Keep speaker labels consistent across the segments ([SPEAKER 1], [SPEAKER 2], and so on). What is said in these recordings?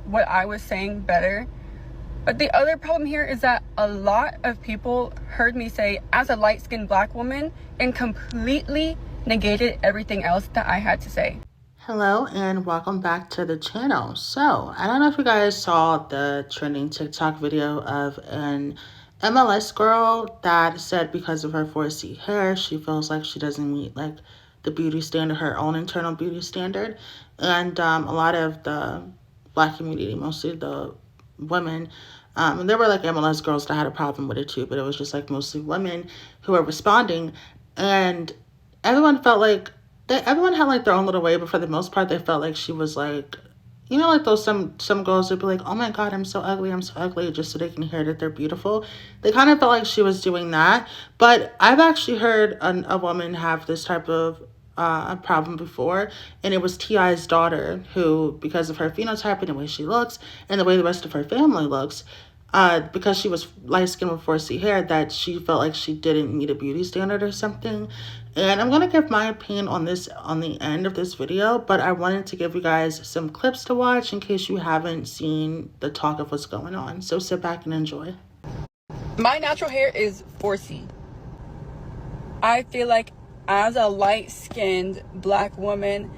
[SPEAKER 1] what I was saying better. But the other problem here is that a lot of people heard me say as a light-skinned black woman and completely negated everything else that I had to say.
[SPEAKER 2] Hello and welcome back to the channel. So I don't know if you guys saw the trending TikTok video of an MLS girl that said because of her 4C hair, she feels like she doesn't meet like the beauty standard, her own internal beauty standard. And a lot of the black community, mostly the women, and there were like MLS girls that had a problem with it too, but it was just like mostly women who were responding, and everyone felt like everyone had like their own little way, but for the most part they felt like she was like, you know, like those some girls would be like, oh my god, I'm so ugly, just so they can hear that they're beautiful. They kind of felt like she was doing that. But I've actually heard a woman have this type of a problem before, and it was T.I.'s daughter, who, because of her phenotype and the way she looks and the way the rest of her family looks, because she was light-skinned with 4C hair, that she felt like she didn't meet a beauty standard or something. And I'm going to give my opinion on this on the end of this video, but I wanted to give you guys some clips to watch in case you haven't seen the talk of what's going on. So sit back and enjoy.
[SPEAKER 1] My natural hair is 4C. I feel like as a light-skinned black woman,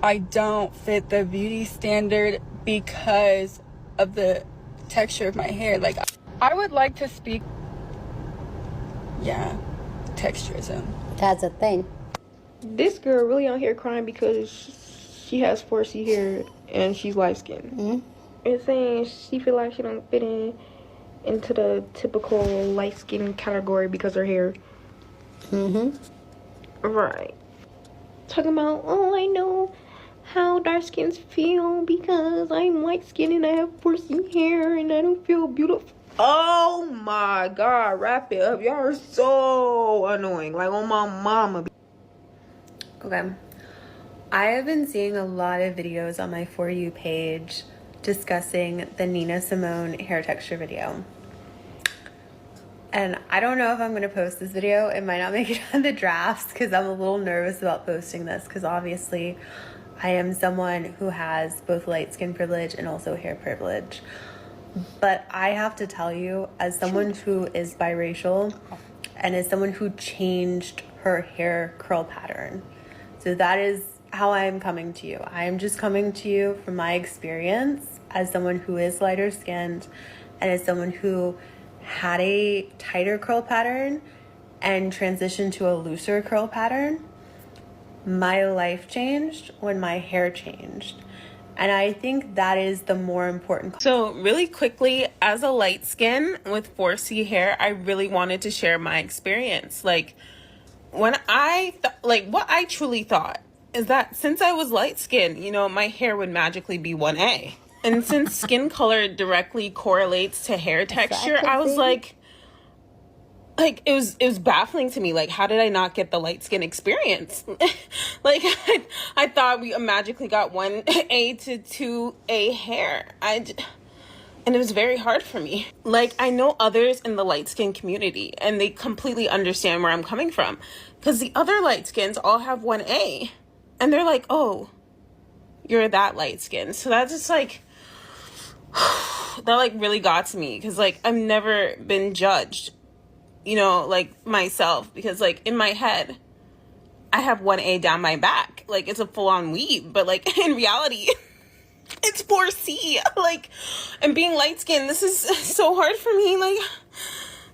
[SPEAKER 1] I don't fit the beauty standard because of the texture of my hair. Like, I would like to speak, texturism.
[SPEAKER 3] That's a thing.
[SPEAKER 4] This girl really out here crying because she has 4C hair and she's light-skinned.
[SPEAKER 3] Mm-hmm.
[SPEAKER 4] And saying she feel like she don't fit into the typical light-skinned category because her hair.
[SPEAKER 3] Mm-hmm.
[SPEAKER 4] Right. Talking about, oh, I know how dark skins feel because I'm light skinned and I have 4C hair and I don't feel beautiful. Oh my god, wrap it up. Y'all are so annoying. Like, on my mama.
[SPEAKER 5] Okay. I have been seeing a lot of videos on my For You page discussing the Nina Simone hair texture video. And I don't know if I'm going to post this video. It might not make it on the drafts because I'm a little nervous about posting this because obviously I am someone who has both light skin privilege and also hair privilege. But I have to tell you, as someone who is biracial and as someone who changed her hair curl pattern, so that is how I am coming to you. I am just coming to you from my experience as someone who is lighter skinned and as someone who had a tighter curl pattern and transitioned to a looser curl pattern. My life changed when my hair changed. And I think that is the more important.
[SPEAKER 6] So really quickly, as a light skin with 4C hair, I really wanted to share my experience. Like, when what I truly thought is that since I was light skinned, you know, my hair would magically be 1A. And since skin color directly correlates to hair texture, I was like it was baffling to me. Like, how did I not get the light skin experience? Like, I thought we magically got 1A to 2A hair. And it was very hard for me. Like, I know others in the light skin community and they completely understand where I'm coming from, because the other light skins all have 1A and they're like, oh, you're that light skin. So that's just like, that like really got to me, because like I've never been judged, you know, like myself, because like in my head I have 1A down my back, like it's a full-on weave, but like in reality it's 4C. Like, and being light skinned, this is so hard for me. Like,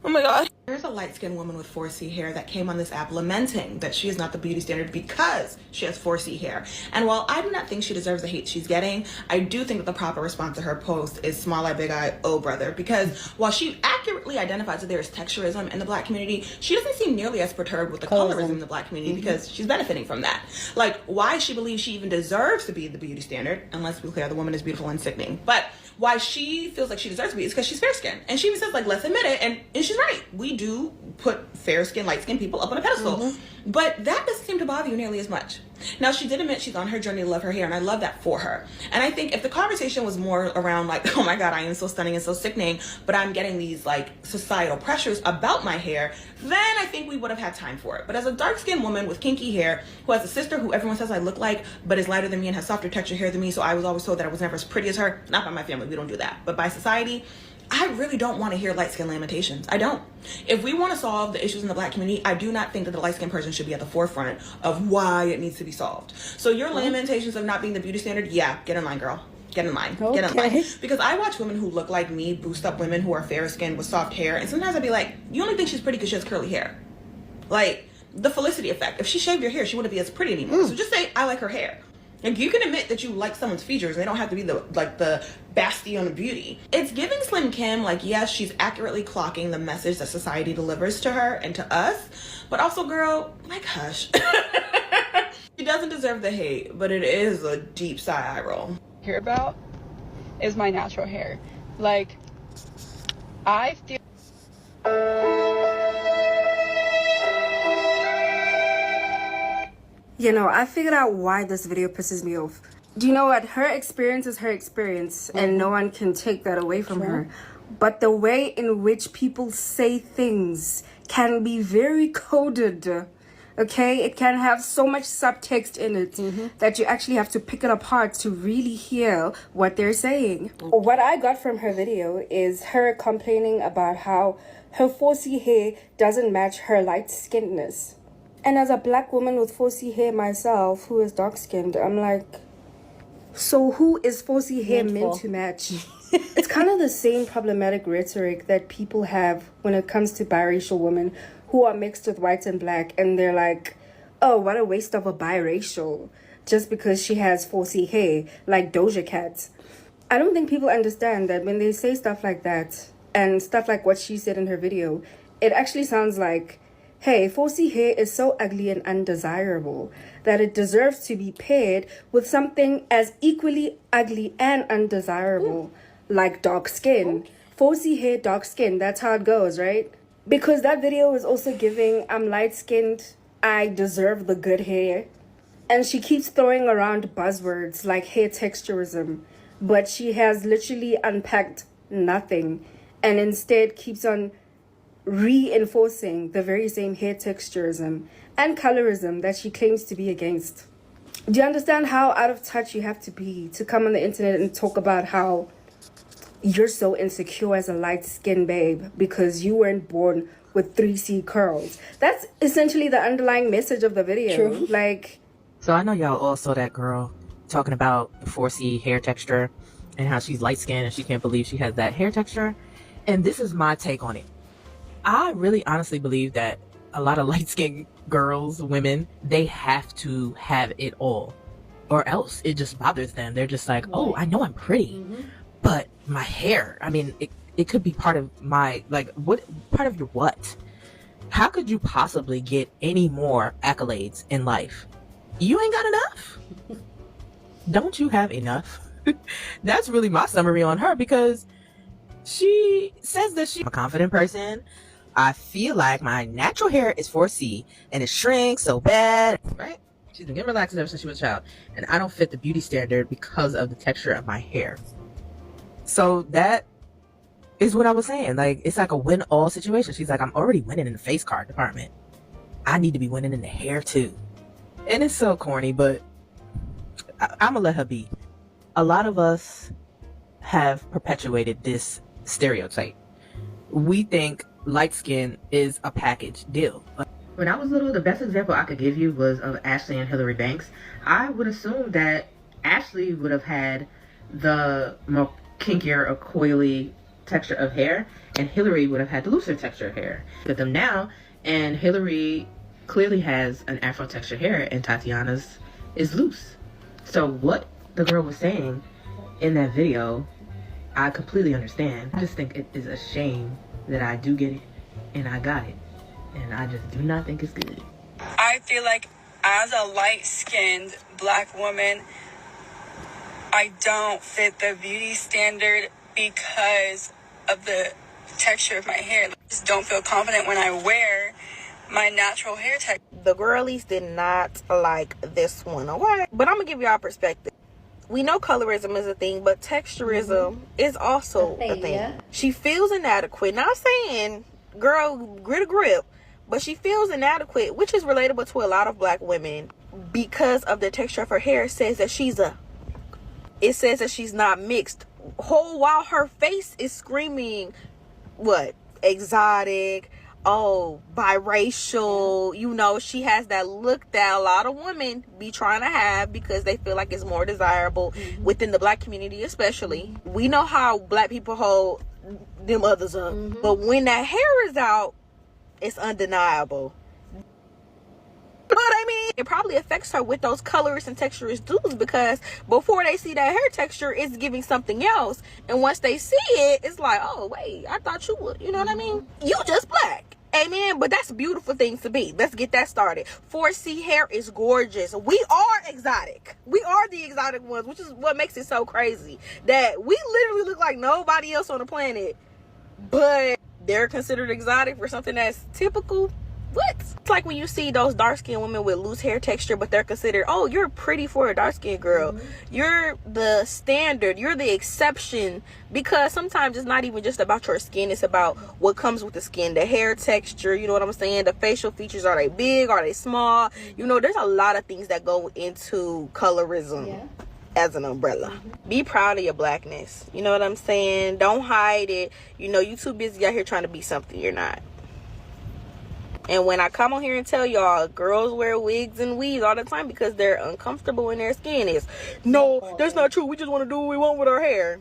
[SPEAKER 6] oh my god.
[SPEAKER 7] There's a light-skinned woman with 4C hair that came on this app lamenting that she is not the beauty standard because she has 4C hair. And while I do not think she deserves the hate she's getting, I do think that the proper response to her post is small eye, big eye, oh brother. Because while she accurately identifies that there is texturism in the black community, she doesn't seem nearly as perturbed with the colorism in the black community because she's benefiting from that. Like, why she believes she even deserves to be the beauty standard, unless we clear the woman is beautiful and sickening. But why she feels like she deserves to be is because she's fair-skinned. And she even says, like, let's admit it, and she's right. We do put fair-skinned, light-skinned people up on a pedestal. But that doesn't seem to bother you nearly as much. Now, she did admit she's on her journey to love her hair, and I love that for her. And I think if the conversation was more around like, oh my God, I am so stunning and so sickening, but I'm getting these like societal pressures about my hair, then I think we would have had time for it. But as a dark-skinned woman with kinky hair, who has a sister who everyone says I look like, but is lighter than me and has softer texture hair than me, so I was always told that I was never as pretty as her. Not by my family, we don't do that. But by society, I really don't want to hear light skin lamentations. I don't. If we want to solve the issues in the Black community, I do not think that the light skinned person should be at the forefront of why it needs to be solved. So your lamentations of not being the beauty standard, yeah, get in line, girl. Get in line. Get in line. Because I watch women who look like me boost up women who are fair skinned with soft hair, and sometimes I'd be like, you only think she's pretty because she has curly hair. Like the Felicity effect. If she shaved your hair, she wouldn't be as pretty anymore. So just say, I like her hair. Like, you can admit that you like someone's features. They don't have to be the bastion of beauty. It's giving Slim Kim, like, yes, she's accurately clocking the message that society delivers to her and to us. But also, girl, like, hush. She doesn't deserve the hate, but it is a deep sigh eye roll.
[SPEAKER 1] Care about is my natural hair. Like, I feel...
[SPEAKER 8] You know, I figured out why this video pisses me off. Do you know what? Her experience is her experience, and no one can take that away from her. But the way in which people say things can be very coded, okay? It can have so much subtext in it that you actually have to pick it apart to really hear what they're saying. What I got from her video is her complaining about how her 4C hair doesn't match her light-skinnedness. And as a Black woman with 4C hair myself, who is dark-skinned, I'm like, so who is 4C hair meant to match? It's kind of the same problematic rhetoric that people have when it comes to biracial women who are mixed with white and black, and they're like, oh, what a waste of a biracial, just because she has 4C hair, like Doja Cat. I don't think people understand that when they say stuff like that, and stuff like what she said in her video, it actually sounds like, hey, 4C hair is so ugly and undesirable that it deserves to be paired with something as equally ugly and undesirable, like dark skin. 4C hair, dark skin, that's how it goes, right? Because that video is also giving, I'm light-skinned, I deserve the good hair. And she keeps throwing around buzzwords like hair texturism, but she has literally unpacked nothing, and instead keeps on reinforcing the very same hair texturism and colorism that she claims to be against. Do you understand how out of touch you have to be to come on the internet and talk about how you're so insecure as a light-skinned babe because you weren't born with 3C curls? That's essentially the underlying message of the video. True. Like,
[SPEAKER 9] so I know y'all all saw that girl talking about the 4C hair texture and how she's light-skinned and she can't believe she has that hair texture. And this is my take on it. I really honestly believe that a lot of light-skinned girls, women, they have to have it all, or else it just bothers them. They're just like, oh, I know I'm pretty, but my hair, I mean, it could be part of my, like, what part of your what? How could you possibly get any more accolades in life? You ain't got enough. Don't you have enough? That's really my summary on her, because she says that she's a confident person. I feel like my natural hair is 4C and it shrinks so bad, right? She's been getting relaxed ever since she was a child, and I don't fit the beauty standard because of the texture of my hair. So that is what I was saying. Like, it's like a win-all situation. She's like, I'm already winning in the face card department. I need to be winning in the hair too. And it's so corny, but I'm gonna let her be. A lot of us have perpetuated this stereotype. We think light skin is a package deal. When I was little, the best example I could give you was of Ashley and Hillary Banks. I would assume that Ashley would have had the more kinkier or coily texture of hair, and Hillary would have had the looser texture of hair. Look at them now, and Hillary clearly has an afro texture hair, and Tatiana's is loose. So what the girl was saying in that video, I completely understand. I just think it is a shame that I do get it and I got it, and I just do not think it's good.
[SPEAKER 1] I feel like as a light-skinned Black woman, I don't fit the beauty standard because of the texture of my hair. I just don't feel confident when I wear my natural hair texture.
[SPEAKER 4] the girlies did not like this one, okay? But I'm gonna give y'all perspective. We know colorism is a thing, but texturism is also a thing.
[SPEAKER 3] Yeah.
[SPEAKER 4] She feels inadequate. Not saying, girl, grit a grip, but she feels inadequate, which is relatable to a lot of black women because of the texture of her hair. It says that she's not mixed. Whole while her face is screaming, what? Exotic, oh, biracial. You know, she has that look that a lot of women be trying to have because they feel like it's more desirable within the black community, especially. We know how black people hold them others up, but when that hair is out, it's undeniable. But I mean, it probably affects her with those colorist and texturist dudes, because before they see that hair texture, it's giving something else, and once they see it, it's like, oh wait, I thought you would, you know what I mean? You just black. Amen. But that's a beautiful thing to be. Let's get that started. 4C hair is gorgeous. We are exotic. We are the exotic ones, which is what makes it so crazy, that we literally look like nobody else on the planet, but they're considered exotic for something that's typical. What? It's like when you see those dark-skinned women with loose hair texture, but they're considered, oh, you're pretty for a dark-skinned girl. You're the standard. You're the exception. Because sometimes it's not even just about your skin. It's about what comes with the skin. The hair texture, you know what I'm saying? The facial features, are they big? Are they small? You know, there's a lot of things that go into colorism as an umbrella. Be proud of your blackness. You know what I'm saying? Don't hide it. You know, you too busy out here trying to be something you're not. And when I come on here and tell y'all girls wear wigs and weaves all the time because they're uncomfortable in their skin, is no, that's not true. We just want to do what we want with our hair.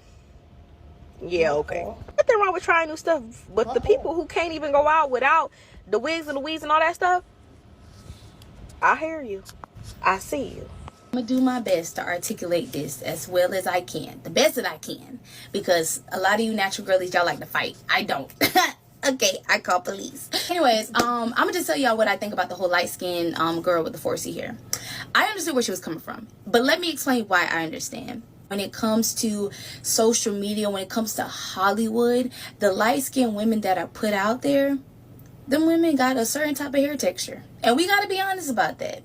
[SPEAKER 4] Yeah, okay. Nothing wrong with trying new stuff, but the people who can't even go out without the wigs and the weaves and all that stuff, I hear you. I see you.
[SPEAKER 10] I'm gonna do my best to articulate this as well as I can, the best that I can, because a lot of you natural girlies, y'all like to fight. I don't. Okay, I call police. Anyways, I'm gonna just tell y'all what I think about the whole light-skinned girl with the 4C hair. I understood where she was coming from, but let me explain why I understand. When it comes to social media, when it comes to Hollywood, the light-skinned women that are put out there, them women got a certain type of hair texture, and we gotta be honest about that.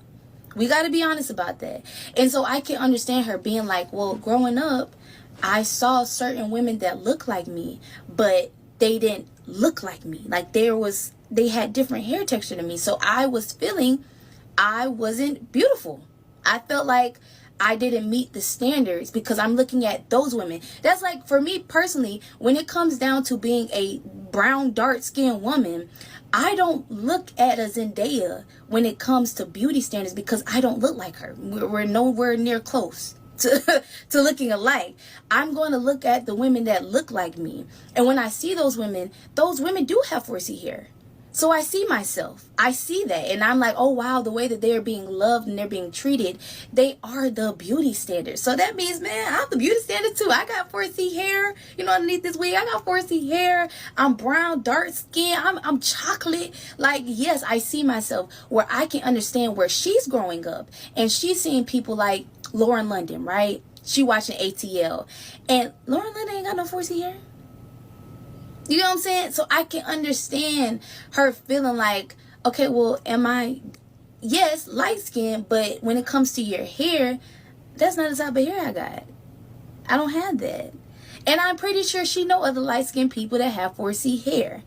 [SPEAKER 10] We gotta be honest about that. And so I can understand her being like, well, growing up, I saw certain women that look like me, but they didn't look like me. Like they had different hair texture than me. So I was feeling I wasn't beautiful. I felt like I didn't meet the standards because I'm looking at those women. That's like, for me personally, when it comes down to being a brown, dark-skinned woman, I don't look at a Zendaya when it comes to beauty standards because I don't look like her. We're nowhere near close to looking alike. I'm going to look at the women that look like me. And when I see those women do have 4C hair. So I see myself. I see that. And I'm like, oh, wow, the way that they're being loved and they're being treated, they are the beauty standard. So that means, man, I'm the beauty standard too. I got 4C hair, you know, underneath this wig. I got 4C hair. I'm brown, dark skin. I'm chocolate. Like, yes, I see myself where I can understand where she's growing up. And she's seeing people like Lauren London, right? She watching ATL. And Lauren London ain't got no 4C hair. You know what I'm saying? So I can understand her feeling like, okay, well, am I, yes, light skinned, but when it comes to your hair, that's not the type of hair I got. I don't have that. And I'm pretty sure she know other light skinned people that have 4C hair.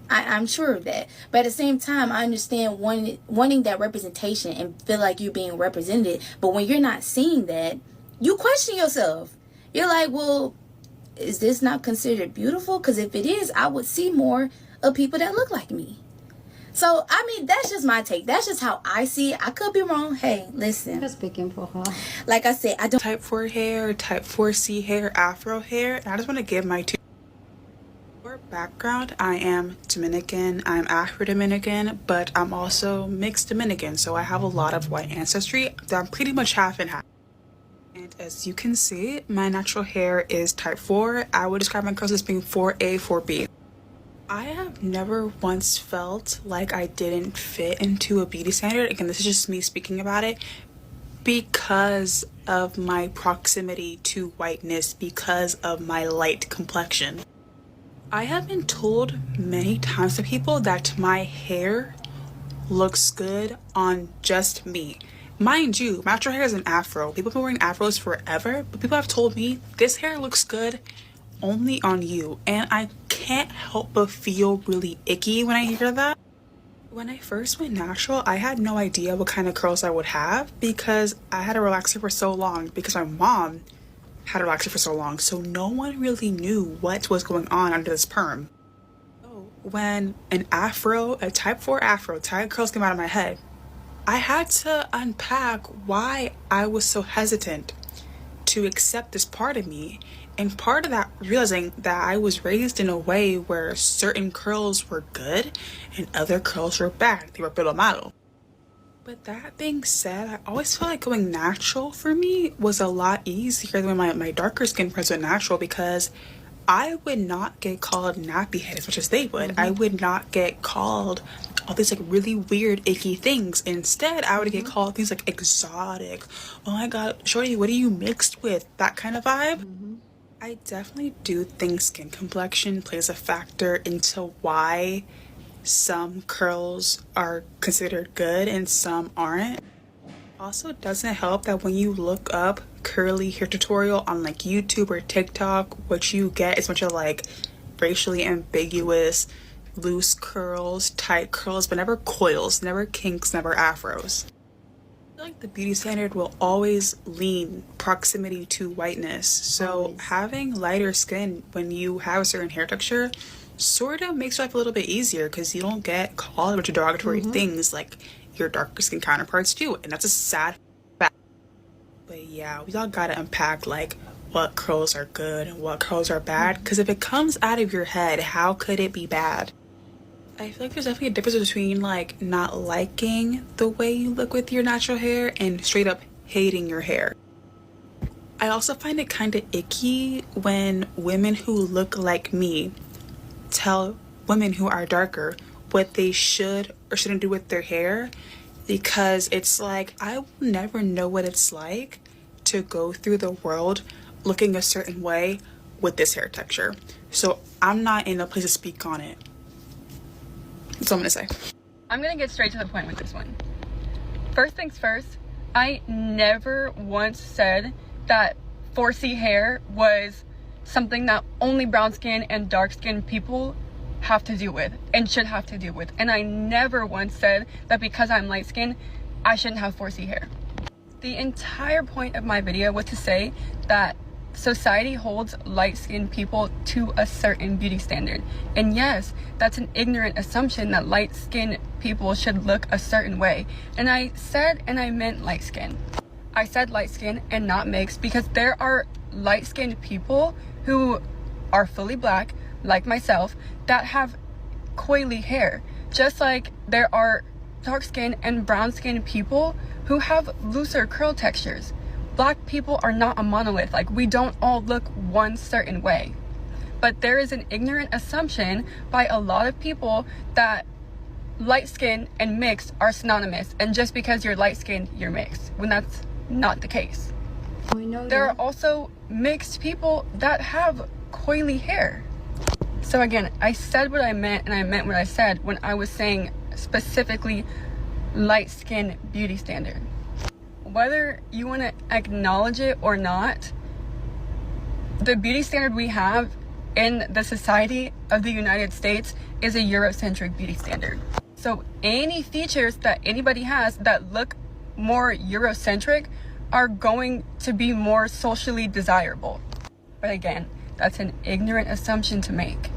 [SPEAKER 10] I'm sure of that. But at the same time, I understand wanting that representation and feel like you're being represented. But when you're not seeing that, you question yourself. You're like, well, is this not considered beautiful? Because if it is, I would see more of people that look like me. So, I mean, that's just my take. That's just how I see it. I could be wrong. Hey, listen.
[SPEAKER 3] Just speaking for her.
[SPEAKER 10] Like I said, I don't.
[SPEAKER 11] Type 4 hair, type 4C hair, afro hair. And I just want to give my background. I am Dominican. I'm Afro-Dominican, but I'm also mixed Dominican. So I have a lot of white ancestry. I'm pretty much half and half. And as you can see, my natural hair is type 4. I would describe my curls as being 4A, 4B. I have never once felt like I didn't fit into a beauty standard. Again, this is just me speaking about it because of my proximity to whiteness, because of my light complexion. I have been told many times to people that my hair looks good on just me. Mind you, my natural hair is an afro. People have been wearing afros forever, but people have told me this hair looks good only on you, and I can't help but feel really icky when I hear that. When I first went natural, I had no idea what kind of curls I would have because I had a relaxer for so long, because my mom had a relaxer for so long, so no one really knew what was going on under this perm. So when an afro, a type 4 afro, tight curls came out of my head, I had to unpack why I was so hesitant to accept this part of me. And part of that, realizing that I was raised in a way where certain curls were good and other curls were bad. They were pelo malo. But that being said, I always felt like going natural for me was a lot easier than when my darker skin friends went natural, because I would not get called nappy head as much as they would. I would not get called all these like really weird icky things. Instead, I would get called things like exotic. Oh my god, shorty, what are you mixed with? That kind of vibe. I definitely do think skin complexion plays a factor into why some curls are considered good and some aren't. Also, it doesn't help that when you look up curly hair tutorial on like YouTube or TikTok, what you get is a bunch of like racially ambiguous loose curls, tight curls, but never coils, never kinks, never afros. I feel like the beauty standard will always lean proximity to whiteness. So having lighter skin when you have a certain hair texture sort of makes life a little bit easier, because you don't get called a bunch of derogatory things like your darker skin counterparts do, and that's a sad fact. But yeah, we all gotta unpack like what curls are good and what curls are bad, because if it comes out of your head, how could it be bad? I feel like there's definitely a difference between like not liking the way you look with your natural hair and straight up hating your hair. I also find it kind of icky when women who look like me tell women who are darker what they should or shouldn't do with their hair, because it's like, I will never know what it's like to go through the world looking a certain way with this hair texture. So I'm not in a place to speak on it. That's all I'm gonna say.
[SPEAKER 1] I'm gonna get straight to the point with this one. First things first, I never once said that 4C hair was something that only brown skin and dark skin people have to deal with and should have to deal with. And I never once said that because I'm light skinned, I shouldn't have 4C hair. The entire point of my video was to say that society holds light-skinned people to a certain beauty standard. And yes, that's an ignorant assumption that light-skinned people should look a certain way. And I said and I meant light skin. I said light skin and not mixed, because there are light-skinned people who are fully black, like myself, that have coily hair. Just like there are dark-skinned and brown-skinned people who have looser curl textures. Black people are not a monolith. Like, we don't all look one certain way. But there is an ignorant assumption by a lot of people that light skin and mixed are synonymous, and just because you're light skinned, you're mixed, when that's not the case. There are also mixed people that have coily hair. So again, I said what I meant and I meant what I said when I was saying specifically light skin beauty standard. Whether you want to acknowledge it or not, the beauty standard we have in the society of the United States is a Eurocentric beauty standard. So any features that anybody has that look more Eurocentric are going to be more socially desirable. But again, that's an ignorant assumption to make.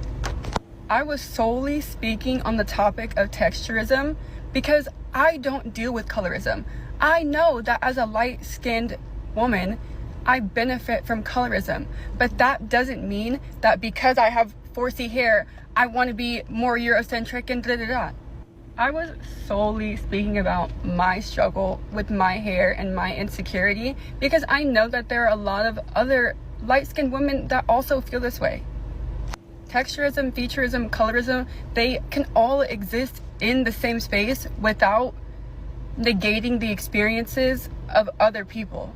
[SPEAKER 1] I was solely speaking on the topic of texturism because I don't deal with colorism. I know that as a light-skinned woman, I benefit from colorism, but that doesn't mean that because I have 4C hair, I want to be more Eurocentric and da-da-da. I was solely speaking about my struggle with my hair and my insecurity because I know that there are a lot of other light-skinned women that also feel this way. Texturism, featurism, colorism, they can all exist in the same space without negating the experiences of other people.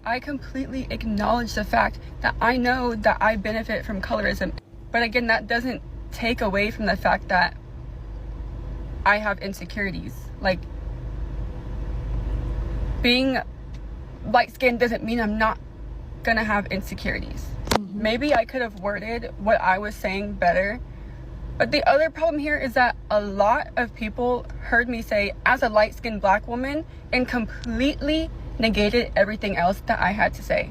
[SPEAKER 1] I completely acknowledge the fact that I know that I benefit from colorism, but again, that doesn't take away from the fact that I have insecurities. Like, being light skinned doesn't mean I'm not gonna have insecurities. Maybe I could have worded what I was saying better. But the other problem here is that a lot of people heard me say as a light-skinned black woman and completely negated everything else that I had to say.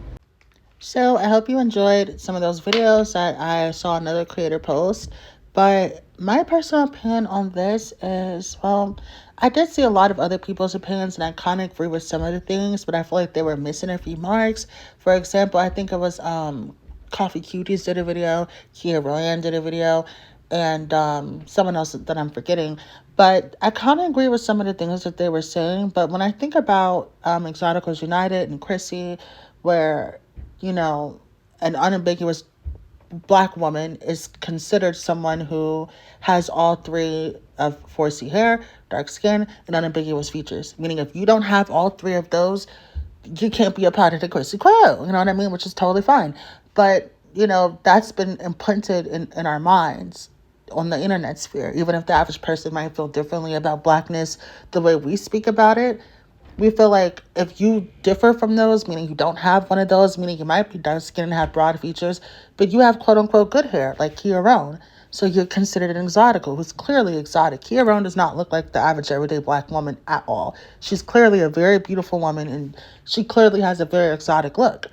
[SPEAKER 2] So I hope you enjoyed some of those videos that I saw another creator post. But my personal opinion on this is, well, I did see a lot of other people's opinions and I kind of agree with some of the things, but I feel like they were missing a few marks. For example, I think it was Coffee Cuties did a video, Kia Royan did a video, and someone else that I'm forgetting. But I kind of agree with some of the things that they were saying. But when I think about Exoticals United and Chrissy, where, you know, an unambiguous black woman is considered someone who has all three of 4C hair, dark skin, and unambiguous features. Meaning if you don't have all three of those, you can't be a part of the Chrissy crew. You know what I mean? Which is totally fine. But, you know, that's been implanted in our minds on the internet sphere. Even if the average person might feel differently about blackness, the way we speak about it, we feel like if you differ from those, meaning you don't have one of those, meaning you might be dark skinned and have broad features, but you have quote unquote good hair, like Kia Roan. So you're considered an exotical, who's clearly exotic. Kia Roan does not look like the average everyday black woman at all. She's clearly a very beautiful woman and she clearly has a very exotic look.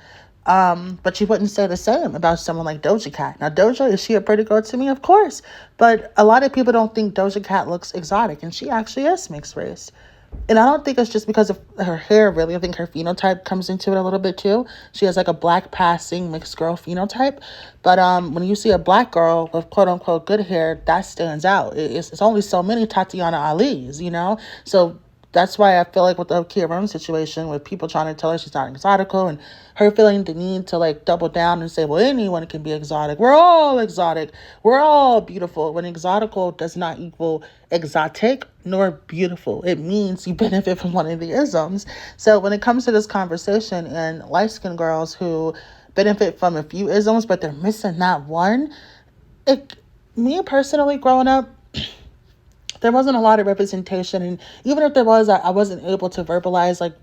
[SPEAKER 2] But you wouldn't say the same about someone like Doja Cat. Now, Doja, is she a pretty girl to me? Of course. But a lot of people don't think Doja Cat looks exotic, and she actually is mixed race. And I don't think it's just because of her hair, really. I think her phenotype comes into it a little bit, too. She has, like, a black passing mixed girl phenotype. But when you see a black girl with quote-unquote good hair, that stands out. It's only so many Tatiana Ali's, you know? So that's why I feel like with the Kia Roan situation, with people trying to tell her she's not exotical and her feeling the need to like double down and say, well, anyone can be exotic. We're all exotic. We're all beautiful. When exotical does not equal exotic nor beautiful. It means you benefit from one of the isms. So when it comes to this conversation and light-skinned girls who benefit from a few isms, but they're missing that one, me personally growing up, there wasn't a lot of representation, and even if there was, I wasn't able to verbalize like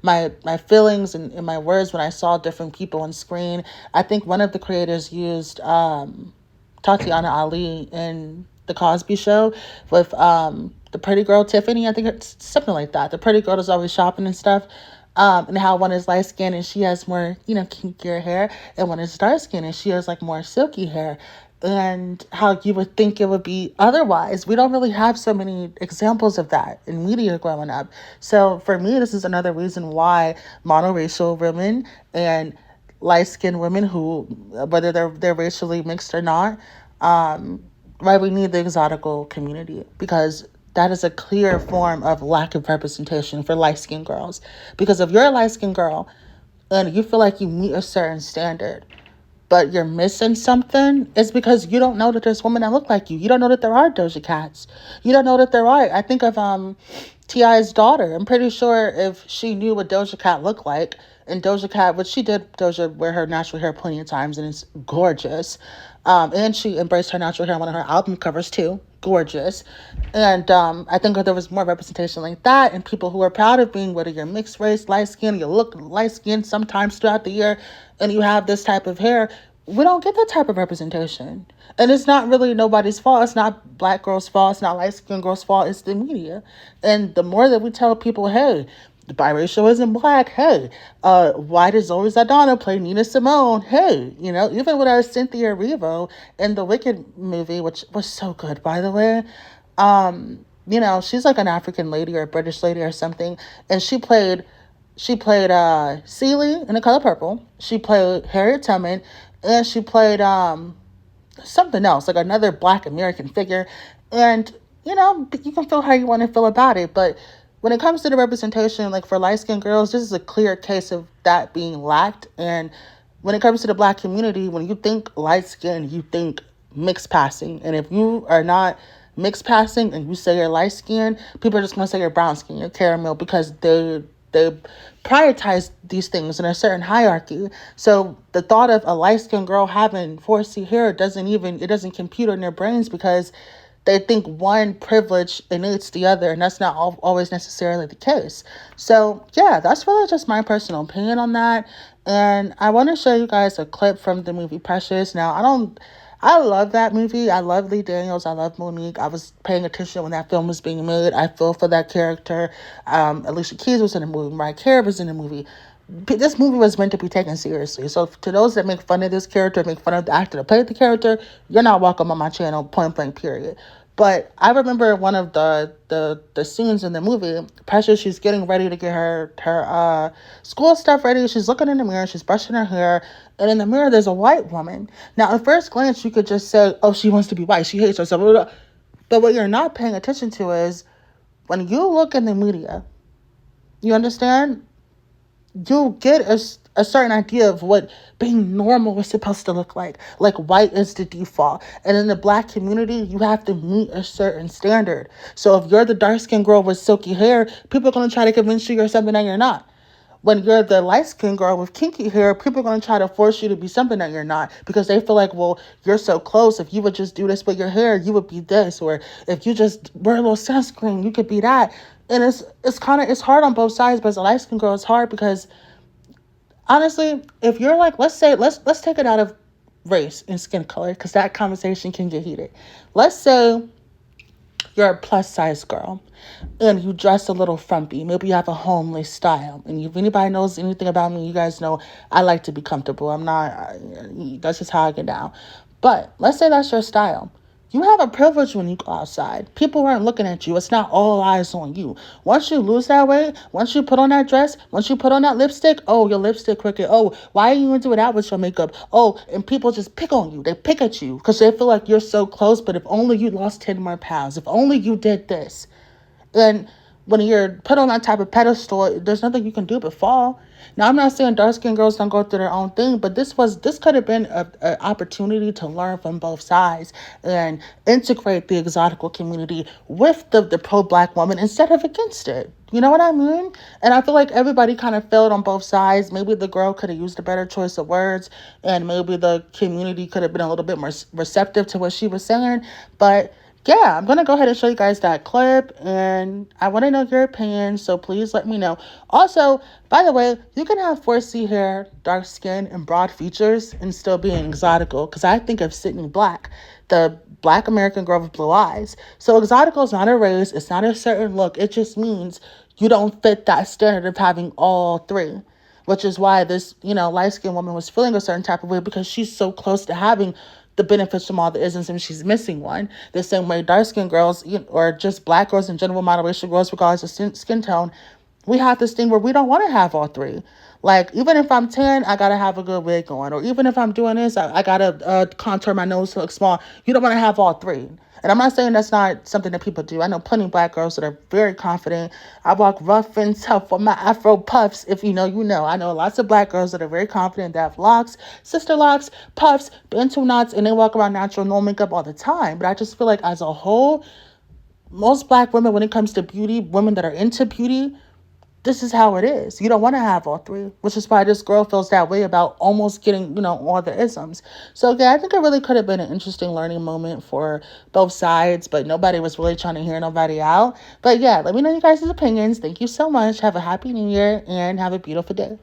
[SPEAKER 2] my feelings and my words when I saw different people on screen. I think one of the creators used Tatiana Ali in the Cosby Show with the pretty girl Tiffany. I think it's something like that. The pretty girl is always shopping and stuff. And how one is light skinned and she has more, you know, kinkier hair, and one is dark skinned and she has like more silky hair. And how you would think it would be otherwise. We don't really have so many examples of that in media growing up. So for me, this is another reason why monoracial women and light-skinned women who, whether they're racially mixed or not, why we need the exotical community, because that is a clear form of lack of representation for light-skinned girls. Because if you're a light-skinned girl and you feel like you meet a certain standard, but you're missing something, it's because you don't know that there's women that look like you. You don't know that there are Doja Cats. You don't know that there are. I think of T.I.'s daughter. I'm pretty sure if she knew what Doja Cat looked like, and Doja Cat, which she did, Doja wear her natural hair plenty of times, and it's gorgeous. And she embraced her natural hair on one of her album covers too. Gorgeous. And I think if there was more representation like that, and people who are proud of being, whether you're mixed race, light skin, you look light skin sometimes throughout the year, and you have this type of hair, we don't get that type of representation. And it's not really nobody's fault. It's not black girls' fault. It's not light-skinned girls' fault. It's the media. And the more that we tell people, hey, the biracial isn't black. Hey, why does Zoe Saldana play Nina Simone? Hey, you know, even with our Cynthia Erivo in the Wicked movie, which was so good, by the way, you know, she's like an African lady or a British lady or something. And she played Celie in The Color Purple. She played Harriet Tubman. And she played something else, like another Black American figure. And, you know, you can feel how you want to feel about it. But when it comes to the representation, like for light-skinned girls, this is a clear case of that being lacked. And when it comes to the Black community, when you think light-skinned, you think mixed passing. And if you are not mixed passing and you say you're light-skinned, people are just going to say you're brown-skinned, you're caramel, because they prioritize these things in a certain hierarchy. So the thought of a light-skinned girl having 4C hair doesn't compute in their brains, because they think one privilege innates the other, and that's not always necessarily the case. So yeah, that's really just my personal opinion on that. And I want to show you guys a clip from the movie Precious. Now, I love that movie. I love Lee Daniels. I love Monique. I was paying attention when that film was being made. I feel for that character. Alicia Keys was in the movie. Mariah Carey was in the movie. This movie was meant to be taken seriously. So to those that make fun of this character, make fun of the actor that played the character, you're not welcome on my channel, point blank, period. But I remember one of the scenes in the movie, Precious, she's getting ready to get her school stuff ready. She's looking in the mirror, she's brushing her hair, and in the mirror there's a white woman. Now, at first glance, you could just say, oh, she wants to be white, she hates herself, blah, blah, blah. But what you're not paying attention to is when you look in the media, you understand? You'll get a certain idea of what being normal is supposed to look like. Like white is the default. And in the black community, you have to meet a certain standard. So if you're the dark-skinned girl with silky hair, people are going to try to convince you you're something that you're not. When you're the light-skinned girl with kinky hair, people are going to try to force you to be something that you're not, because they feel like, well, you're so close. If you would just do this with your hair, you would be this. Or if you just wear a little sunscreen, you could be that. And it's hard on both sides, but as a light-skinned girl, it's hard because honestly, if you're like, let's take it out of race and skin color, because that conversation can get heated. Let's say you're a plus size girl and you dress a little frumpy. Maybe you have a homely style. And if anybody knows anything about me, you guys know I like to be comfortable. That's just how I get down. But let's say that's your style. You have a privilege when you go outside. People aren't looking at you. It's not all eyes on you. Once you lose that weight, once you put on that dress, once you put on that lipstick, oh, your lipstick crooked. Oh, why are you going to do that with your makeup? Oh, and people just pick on you. They pick at you because they feel like you're so close, but if only you lost 10 more pounds, if only you did this. And when you're put on that type of pedestal, there's nothing you can do but fall. Now, I'm not saying dark-skinned girls don't go through their own thing, but this could have been an opportunity to learn from both sides and integrate the exotical community with the pro-black woman instead of against it. You know what I mean? And I feel like everybody kind of failed on both sides. Maybe the girl could have used a better choice of words, and maybe the community could have been a little bit more receptive to what she was saying. But yeah, I'm going to go ahead and show you guys that clip, and I want to know your opinion, so please let me know. Also, by the way, you can have 4C hair, dark skin, and broad features and still be an exotical, because I think of Sydney Black, the Black American girl with blue eyes. So exotical is not a race, it's not a certain look, it just means you don't fit that standard of having all three. Which is why this, light-skinned woman was feeling a certain type of way, because she's so close to having the benefits from all the isms and she's missing one. The same way dark-skinned girls, or just black girls in general, monoracial girls, regardless of skin tone, we have this thing where we don't want to have all three. Like, even if I'm tan, I gotta have a good wig on. Or even if I'm doing this, I gotta contour my nose to look small. You don't want to have all three. And I'm not saying that's not something that people do. I know plenty of black girls that are very confident. I walk rough and tough with my afro puffs. If you know, you know. I know lots of black girls that are very confident. They have locks, sister locks, puffs, bento knots, and they walk around natural, no makeup all the time. But I just feel like as a whole, most black women, when it comes to beauty, women that are into beauty, this is how it is. You don't want to have all three, which is why this girl feels that way about almost getting, all the isms. So, yeah, I think it really could have been an interesting learning moment for both sides, but nobody was really trying to hear nobody out. But, yeah, let me know you guys' opinions. Thank you so much. Have a happy new year and have a beautiful day.